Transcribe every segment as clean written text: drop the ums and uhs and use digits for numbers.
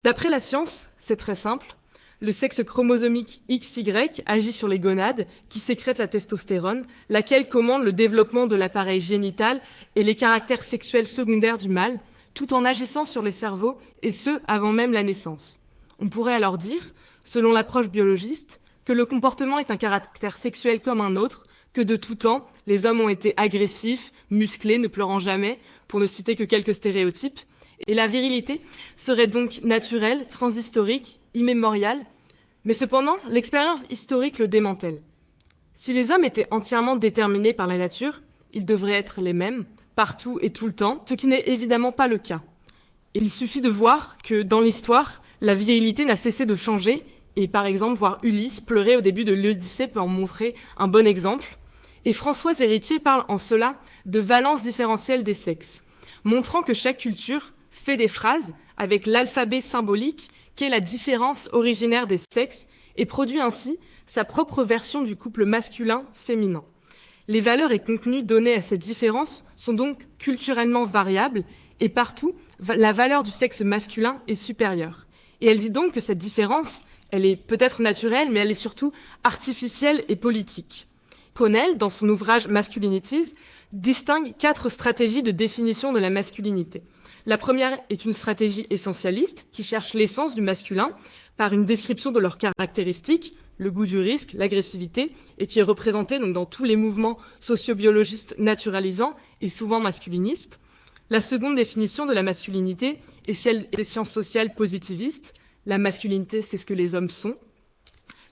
D'après la science, c'est très simple. Le sexe chromosomique XY agit sur les gonades qui sécrètent la testostérone, laquelle commande le développement de l'appareil génital et les caractères sexuels secondaires du mâle, tout en agissant sur les cerveaux, et ce, avant même la naissance. On pourrait alors dire, selon l'approche biologiste, que le comportement est un caractère sexuel comme un autre, que de tout temps, les hommes ont été agressifs, musclés, ne pleurant jamais, pour ne citer que quelques stéréotypes, et la virilité serait donc naturelle, transhistorique, immémoriale, mais cependant, l'expérience historique le démantèle. Si les hommes étaient entièrement déterminés par la nature, ils devraient être les mêmes, partout et tout le temps, ce qui n'est évidemment pas le cas. Il suffit de voir que, dans l'histoire, la virilité n'a cessé de changer, et par exemple, voir Ulysse pleurer au début de l'Odyssée peut en montrer un bon exemple. Et Françoise Héritier parle en cela de valence différentielle des sexes, montrant que chaque culture fait des phrases avec l'alphabet symbolique qu'est la différence originaire des sexes et produit ainsi sa propre version du couple masculin-féminin. Les valeurs et contenus donnés à cette différence sont donc culturellement variables et partout, la valeur du sexe masculin est supérieure. Et elle dit donc que cette différence, elle est peut-être naturelle, mais elle est surtout artificielle et politique. Connell, dans son ouvrage Masculinities, distingue 4 stratégies de définition de la masculinité. La première est une stratégie essentialiste qui cherche l'essence du masculin par une description de leurs caractéristiques, le goût du risque, l'agressivité, et qui est représentée donc dans tous les mouvements sociobiologistes naturalisants et souvent masculinistes. La seconde définition de la masculinité est celle des sciences sociales positivistes. La masculinité, c'est ce que les hommes sont.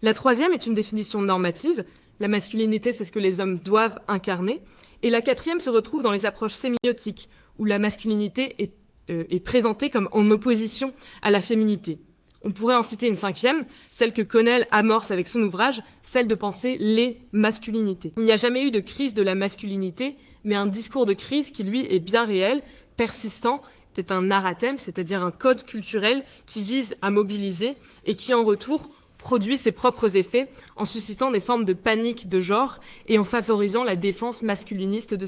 La troisième est une définition normative. La masculinité, c'est ce que les hommes doivent incarner. Et la quatrième se retrouve dans les approches sémiotiques, où la masculinité est présentée comme en opposition à la féminité. On pourrait en citer une cinquième, celle que Connell amorce avec son ouvrage, celle de penser les masculinités. Il n'y a jamais eu de crise de la masculinité, mais un discours de crise qui, lui, est bien réel, persistant. C'est un narrathème, c'est-à-dire un code culturel qui vise à mobiliser et qui, en retour, produit ses propres effets en suscitant des formes de panique de genre et en favorisant la défense masculiniste de